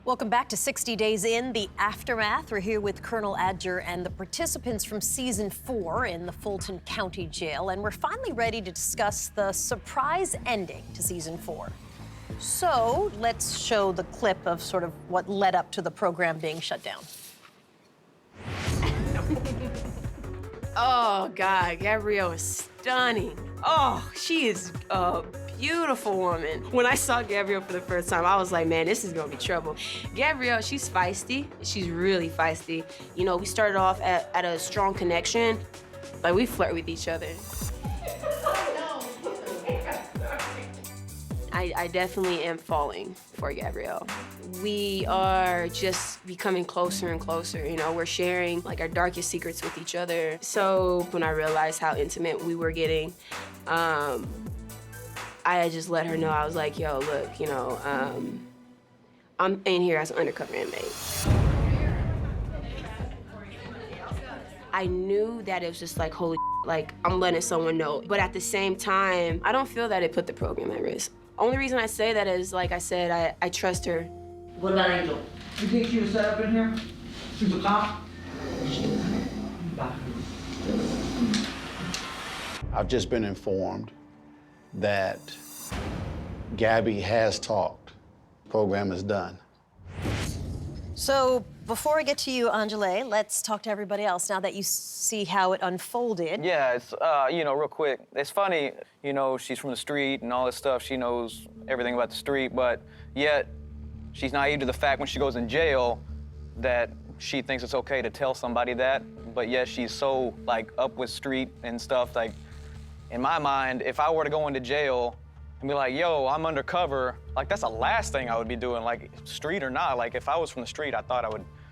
Welcome back to 60 Days In, the aftermath. We're here with Colonel Adger and the participants from Season 4 in the Fulton County Jail, and we're finally ready to discuss the surprise ending to Season 4. So let's show the clip of sort of what led up to the program being shut down. Oh, God, Gabrielle is stunning. Oh, she is a beautiful woman. When I saw Gabrielle for the first time, I was like, man, this is gonna be trouble. Gabrielle, she's feisty. She's really feisty. You know, we started off at a strong connection. Like, we flirt with each other. I definitely am falling for Gabrielle. We are just becoming closer and closer. You know, we're sharing like our darkest secrets with each other. So when I realized how intimate we were getting, I just let her know. I was like, yo, look, you know, I'm in here as an undercover inmate. I knew that it was just like, holy, like, I'm letting someone know. But at the same time, I don't feel that it put the program at risk. Only reason I say that is, like I said, I trust her. What about Angel? You think she was set up in here? She's a cop? I've just been informed that Gabby has talked. Program is done. So before I get to you, Angele, let's talk to everybody else now that you see how it unfolded. Yeah, it's, you know, real quick. It's funny, you know, she's from the street and all this stuff. She knows everything about the street, but yet she's naive to the fact when she goes in jail that she thinks it's okay to tell somebody that, but yet she's so, like, up with street and stuff. Like, in my mind, if I were to go into jail and be like, yo, I'm undercover, like, that's the last thing I would be doing, like, street or not. Like, if I was from the street, I thought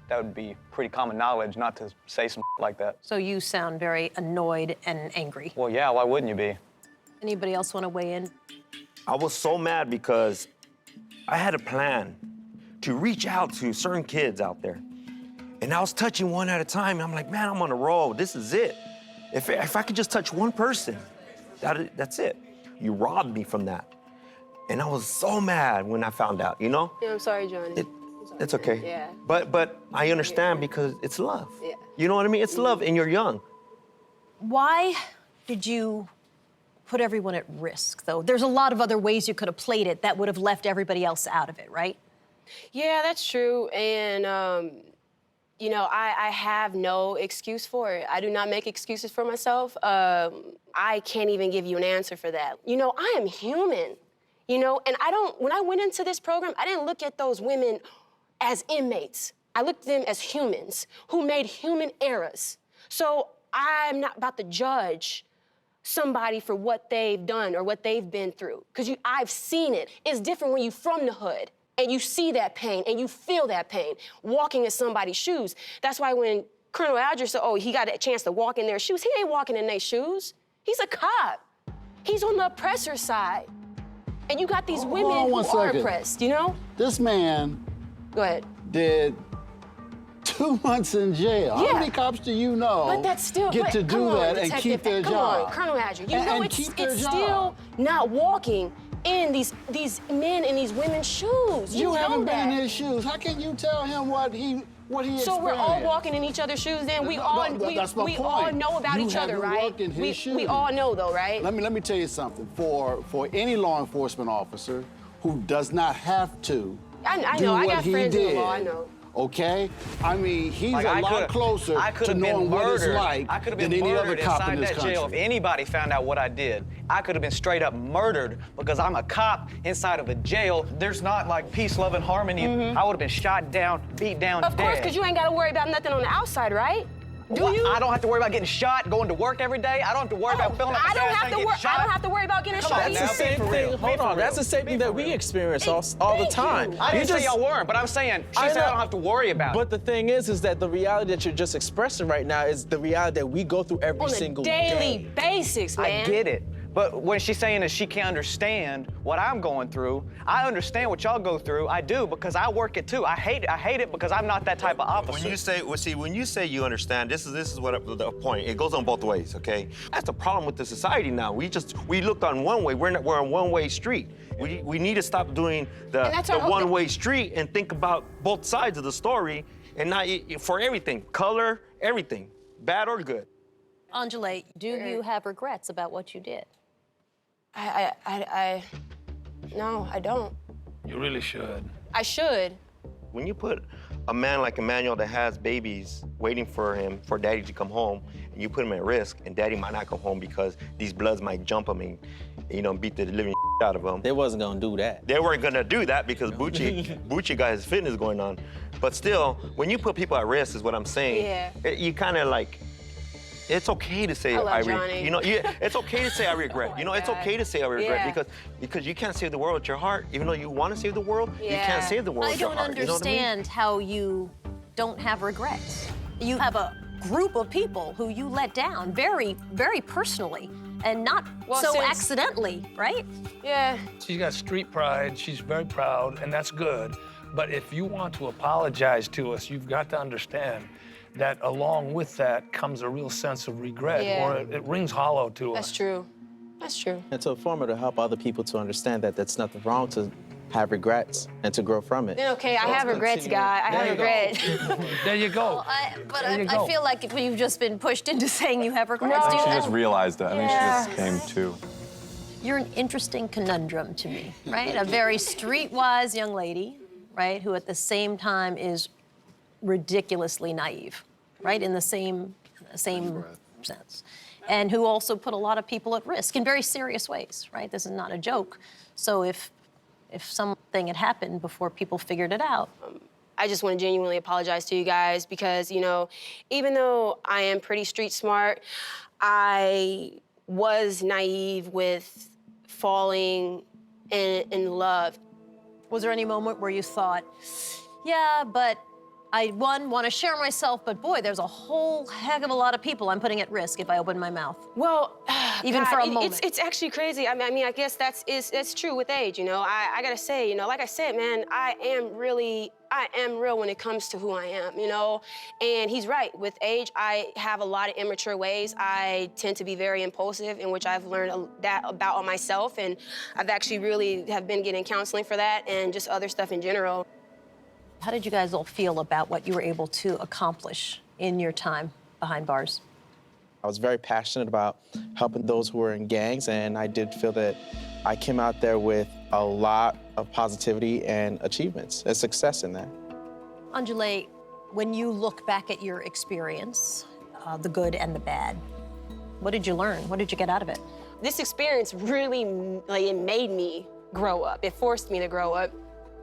that would be pretty common knowledge not to say some like that. So you sound very annoyed and angry. Well, yeah, why wouldn't you be? Anybody else want to weigh in? I was so mad because I had a plan to reach out to certain kids out there. And I was touching one at a time, and I'm like, man, I'm on a roll. This is it. If I could just touch one person, that's it. You robbed me from that. And I was so mad when I found out, you know? Yeah, I'm sorry, Johnny. It's okay. Yeah. But I understand because it's love. Yeah. You know what I mean? It's love, and you're young. Why did you put everyone at risk, though? There's a lot of other ways you could have played it that would have left everybody else out of it, right? Yeah, that's true. And, you know, I have no excuse for it. I do not make excuses for myself. I can't even give you an answer for that. You know, I am human, you know, and when I went into this program, I didn't look at those women as inmates. I looked at them as humans who made human errors. So I'm not about to judge somebody for what they've done or what they've been through, because I've seen it. It's different when you're from the hood and you see that pain and you feel that pain walking in somebody's shoes. That's why when Colonel Adger said, oh, he got a chance to walk in their shoes, he ain't walking in their shoes. He's a cop. He's on the oppressor's side. And you got these women who are oppressed, you know? This man Go ahead. did 2 months in jail. Yeah. How many cops do you know But that's still get to do that and keep their Come job? on, Colonel Adger. You And- know and it's keep their still job. not walking in these men in these women's shoes. You know haven't been that. in his shoes. How can you tell him what he So we're all walking in each other's shoes then? We all know about each other, right? Worked in his shoes. We all know though, right? Let me tell you something. For any law enforcement officer who does not have to I do know, I what got he friends in the did, law, I know. Okay? I mean, he's Like, a lot closer to knowing what it's like than any other cop in this country. Jail. If anybody found out what I did, I could have been straight up murdered because I'm a cop inside of a jail. There's not like peace, love, and harmony. I would have been shot down, beat down, Of course, because you ain't got to worry about nothing on the outside, right? Do you? I don't have to worry about getting shot, going to work every day. I don't have to worry about filling up I the don't gas have tank, to getting worry. shot. I don't have to worry about getting Come shot. on That's now, the same be for thing. real. Hold Be for on. That's real. the same Be thing for that we real. experience all the Thank time. you. I didn't say y'all weren't, but I'm saying she said I don't have to worry about it. But the thing is that the reality that you're just expressing right now is the reality that we go through every On a single daily day. basis, man. I get it. But when she's saying that she can't understand what I'm going through, I understand what y'all go through. I do, because I work it too. I hate it because I'm not that type of officer. When you say, well, see, when you say you understand, this is what the point. It goes on both ways, okay? That's the problem with the society now. We looked on one way. We're on one-way street. We need to stop doing the one-way street and think about both sides of the story, and not for everything, color, everything, bad or good. Angele, do you have regrets about what you did? No, I don't. You really should. I should. When you put a man like Emmanuel that has babies waiting for him, for daddy to come home, and you put him at risk, and daddy might not come home because these bloods might jump him and, beat the living out of him. They wasn't gonna do that. They weren't gonna do that because Bucci got his fitness going on. But still, when you put people at risk, is what I'm saying. Yeah. You kind of like, it's okay to say it's okay to say I regret. It's okay to say I regret because you can't save the world with your heart. Even though you want to save the world, you can't save the world with your heart. I don't understand how you don't have regrets. You have a group of people who you let down very, very personally and not accidentally, right? Yeah. She's got street pride. She's very proud, and that's good. But if you want to apologize to us, you've got to understand that along with that comes a real sense of regret, or it rings hollow to us. That's true. That's true. And to inform her to help other people to understand that that's nothing wrong to have regrets and to grow from it. Then okay, I have regrets, guy. I have regrets. There you go. I feel like you've just been pushed into saying you have regrets. No. She just realized that. I mean, she just came to. You're an interesting conundrum to me, right? A very streetwise young lady, right, who at the same time is ridiculously naive, right, in the same sense, and who also put a lot of people at risk in very serious ways, right? This is not a joke. So if something had happened before people figured it out. I just want to genuinely apologize to you guys because, even though I am pretty street smart, I was naive with falling in love. Was there any moment where you thought, yeah, but I, want to share myself, but boy, there's a whole heck of a lot of people I'm putting at risk if I open my mouth? Well, even God, for a moment. It's actually crazy. I mean, I guess that's true with age, I gotta say, like I said, man, I am real when it comes to who I am, And he's right. With age, I have a lot of immature ways. I tend to be very impulsive, in which I've learned that about myself, and I've actually really have been getting counseling for that and just other stuff in general. How did you guys all feel about what you were able to accomplish in your time behind bars? I was very passionate about helping those who were in gangs, and I did feel that I came out there with a lot of positivity and achievements and success in that. Angele, when you look back at your experience, the good and the bad, what did you learn? What did you get out of it? This experience really, it made me grow up. It forced me to grow up.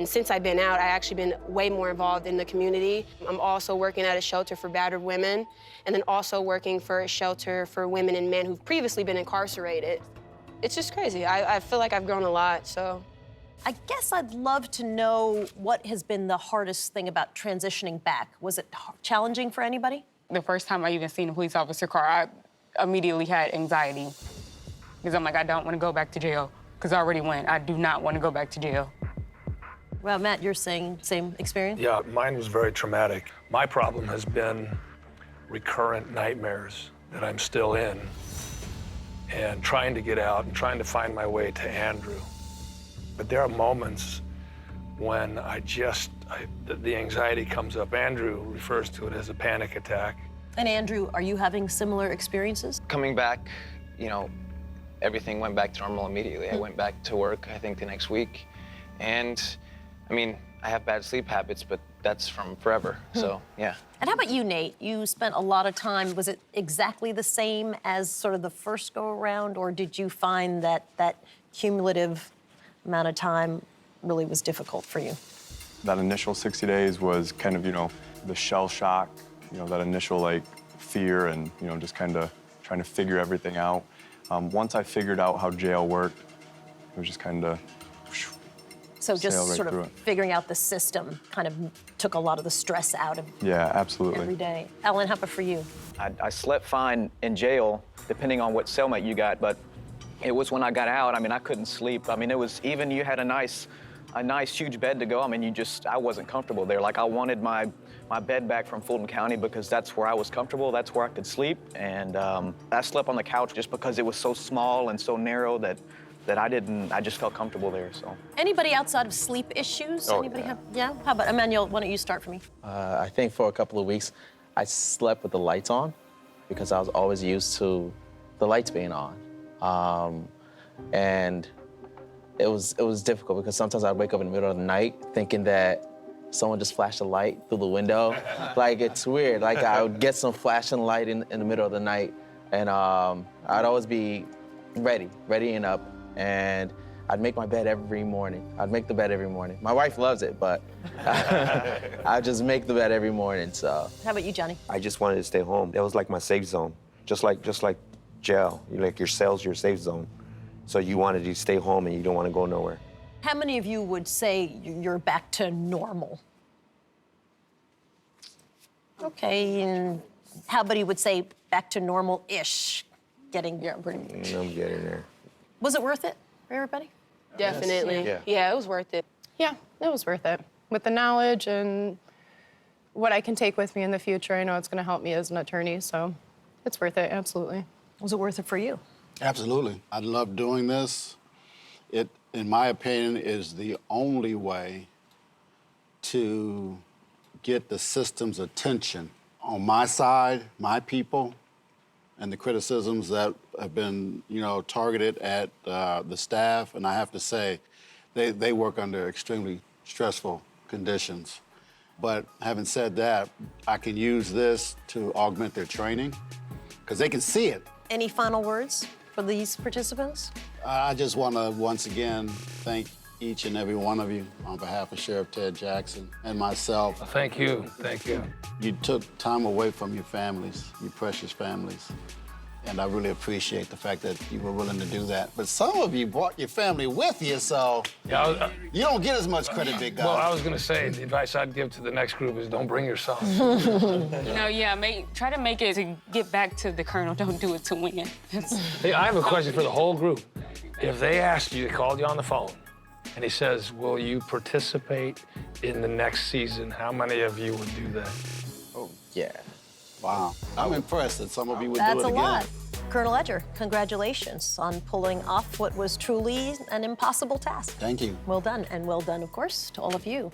And since I've been out, I've actually been way more involved in the community. I'm also working at a shelter for battered women, and then also working for a shelter for women and men who've previously been incarcerated. It's just crazy. I feel like I've grown a lot, so. I guess I'd love to know what has been the hardest thing about transitioning back. Was it challenging for anybody? The first time I even seen a police officer car, I immediately had anxiety. Because I'm like, I don't want to go back to jail, because I already went. I do not want to go back to jail. Well, Matt, you're saying same experience? Yeah, mine was very traumatic. My problem has been recurrent nightmares that I'm still in, and trying to get out and trying to find my way to Andrew. But there are moments when the anxiety comes up. Andrew refers to it as a panic attack. And Andrew, are you having similar experiences? Coming back, everything went back to normal immediately. I went back to work, I think, the next week. And, I have bad sleep habits, but that's from forever, so, yeah. And how about you, Nate? You spent a lot of time, was it exactly the same as sort of the first go-around, or did you find that that cumulative amount of time really was difficult for you? That initial 60 days was kind of, the shell shock, that initial, fear and, just kind of trying to figure everything out. Once I figured out how jail worked, it was just kind of So just sort of figuring out the system kind of took a lot of the stress out of every day. Ellen, how about for you? I slept fine in jail, depending on what cellmate you got, but it was when I got out, I mean, I couldn't sleep. I mean, it was even you had a nice huge bed to go. I mean, I wasn't comfortable there. Like I wanted my bed back from Fulton County because that's where I was comfortable, that's where I could sleep. And I slept on the couch just because it was so small and so narrow that I just felt comfortable there, so. Anybody outside of sleep issues? Oh, Anybody yeah. have, yeah? How about, Emmanuel, why don't you start for me? I think for a couple of weeks, I slept with the lights on because I was always used to the lights being on. And it was difficult because sometimes I'd wake up in the middle of the night thinking that someone just flashed a light through the window. Like, it's weird. Like, I would get some flashing light in the middle of the night, and I'd always be readying up, and I'd make my bed every morning. I'd make the bed every morning. My wife loves it, but I just make the bed every morning, so. How about you, Johnny? I just wanted to stay home. That was like my safe zone, just like jail. Like your cell's your safe zone. So you wanted to stay home and you don't want to go nowhere. How many of you would say you're back to normal? Okay, and how many would say back to normal-ish? Yeah, pretty much. I'm getting there. Was it worth it for everybody? Definitely. Yeah. Yeah, it was worth it. Yeah, it was worth it. With the knowledge and what I can take with me in the future, I know it's going to help me as an attorney, so it's worth it, absolutely. Was it worth it for you? Absolutely. I love doing this. It, in my opinion, is the only way to get the system's attention on my side, my people, and the criticisms that have been, targeted at the staff. And I have to say, they work under extremely stressful conditions. But having said that, I can use this to augment their training because they can see it. Any final words for these participants? I just want to once again thank each and every one of you on behalf of Sheriff Ted Jackson and myself. Thank you, thank you. You took time away from your families, your precious families. And I really appreciate the fact that you were willing to do that. But some of you brought your family with you, so you don't get as much credit, big guy. Well, I was going to say, the advice I'd give to the next group is don't bring yourself. Try to make it to get back to the colonel. Don't do it to win it. Hey, I have a question for the whole group. If they asked you, they called you on the phone, and he says, will you participate in the next season? How many of you would do that? Oh, yeah. Wow. I'm impressed that some of you would do it That's again. a lot. Colonel Edger, congratulations on pulling off what was truly an impossible task. Thank you. Well done, and well done, of course, to all of you.